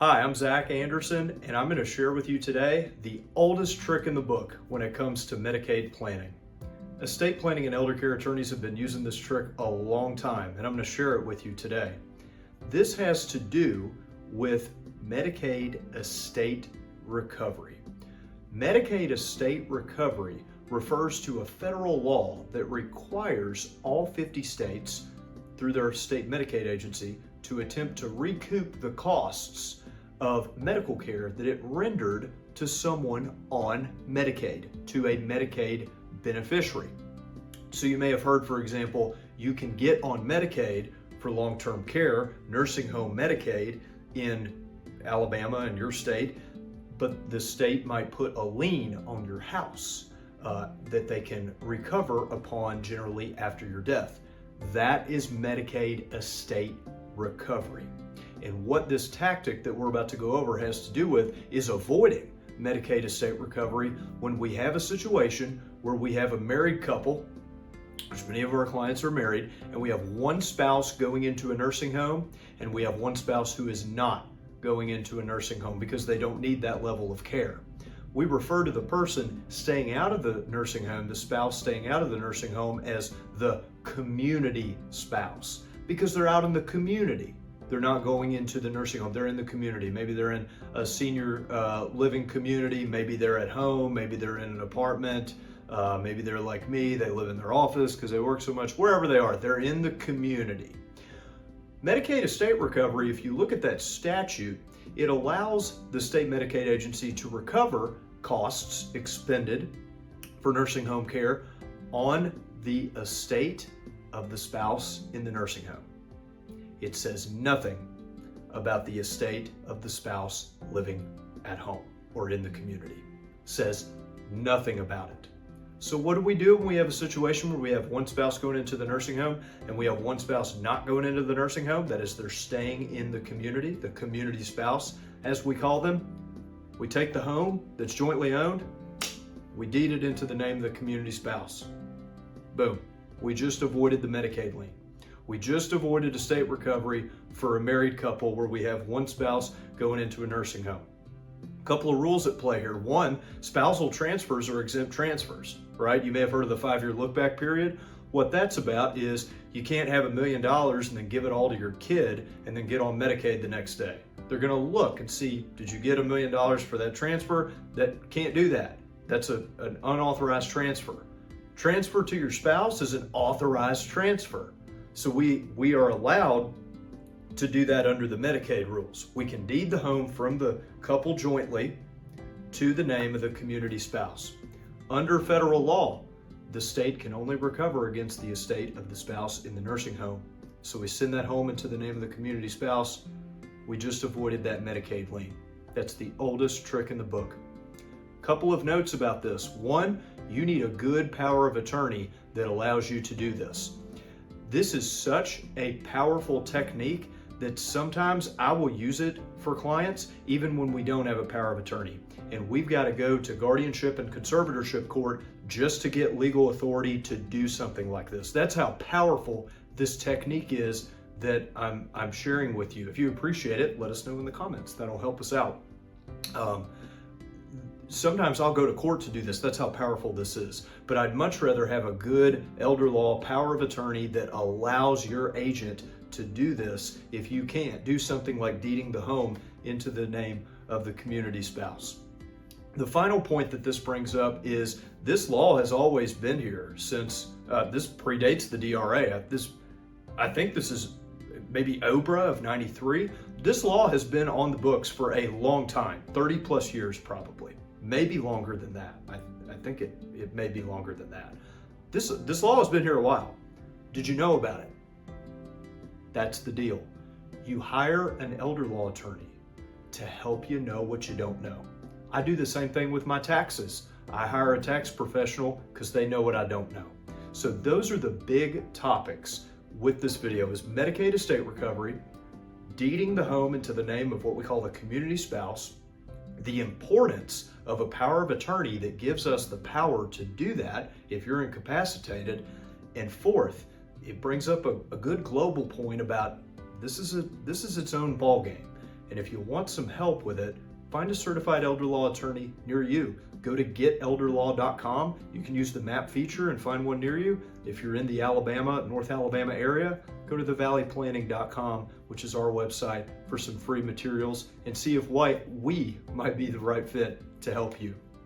Hi, I'm Zach Anderson, and I'm going to share with you today the oldest trick in the book when it comes to Medicaid planning. Estate planning and elder care attorneys have been using this trick a long time, and I'm going to share it with you today. This has to do with Medicaid estate recovery. Medicaid estate recovery refers to a federal law that requires all 50 states, through their state Medicaid agency, to attempt to recoup the costs of medical care that it rendered to someone on Medicaid, to a Medicaid beneficiary. So you may have heard, for example, you can get on Medicaid for long-term care, nursing home Medicaid in Alabama and your state, but the state might put a lien on your house that they can recover upon, generally after your death. That is Medicaid estate recovery. And what this tactic that we're about to go over has to do with is avoiding Medicaid estate recovery when we have a situation where we have a married couple, which many of our clients are married, and we have one spouse going into a nursing home, and we have one spouse who is not going into a nursing home because they don't need that level of care. We refer to the person staying out of the nursing home, the spouse staying out of the nursing home, as the community spouse because they're out in the community. They're not going into the nursing home. They're in the community. Maybe they're in a senior living community. Maybe they're at home. Maybe they're in an apartment. Maybe they're like me. They live in their office because they work so much. Wherever they are, they're in the community. Medicaid estate recovery, if you look at that statute, it allows the state Medicaid agency to recover costs expended for nursing home care on the estate of the spouse in the nursing home. It says nothing about the estate of the spouse living at home or in the community. It says nothing about it. So what do we do when we have a situation where we have one spouse going into the nursing home and we have one spouse not going into the nursing home? That is, they're staying in the community spouse, as we call them. We take the home that's jointly owned, we deed it into the name of the community spouse. Boom. We just avoided the Medicaid lien. We just avoided estate recovery for a married couple where we have one spouse going into a nursing home. A couple of rules at play here. One, spousal transfers are exempt transfers, right? You may have heard of the 5-year look-back period. What that's about is you can't have $1 million and then give it all to your kid and then get on Medicaid the next day. They're going to look and see, did you get $1 million for that transfer? That can't do that. That's an unauthorized transfer. Transfer to your spouse is an authorized transfer. So we are allowed to do that under the Medicaid rules. We can deed the home from the couple jointly to the name of the community spouse. Under federal law, the state can only recover against the estate of the spouse in the nursing home. So we send that home into the name of the community spouse. We just avoided that Medicaid lien. That's the oldest trick in the book. Couple of notes about this. One, you need a good power of attorney that allows you to do this. This is such a powerful technique that sometimes I will use it for clients even when we don't have a power of attorney. And we've got to go to guardianship and conservatorship court just to get legal authority to do something like this. That's how powerful this technique is that I'm sharing with you. If you appreciate it, let us know in the comments. That'll help us out. Sometimes I'll go to court to do this. That's how powerful this is. But I'd much rather have a good elder law power of attorney that allows your agent to do this if you can't. Do something like deeding the home into the name of the community spouse. The final point that this brings up is this law has always been here since this predates the DRA. I think this is maybe OBRA of 93. This law has been on the books for a long time, 30 plus years probably. Maybe longer than that. I think it may be longer than that. This law has been here a while. Did you know about it? That's the deal. You hire an elder law attorney to help you know what you don't know. I do the same thing with my taxes. I hire a tax professional because they know what I don't know. So those are the big topics with this video: is Medicaid estate recovery, deeding the home into the name of what we call the community spouse, the importance of a power of attorney that gives us the power to do that if you're incapacitated, and fourth, it brings up a good global point about this is its own ball game. And if you want some help with it, find a certified elder law attorney near you. Go to getelderlaw.com. You can use the map feature and find one near you. If you're in the North Alabama area, go to thevalleyplanning.com, which is our website, for some free materials and see if we might be the right fit to help you.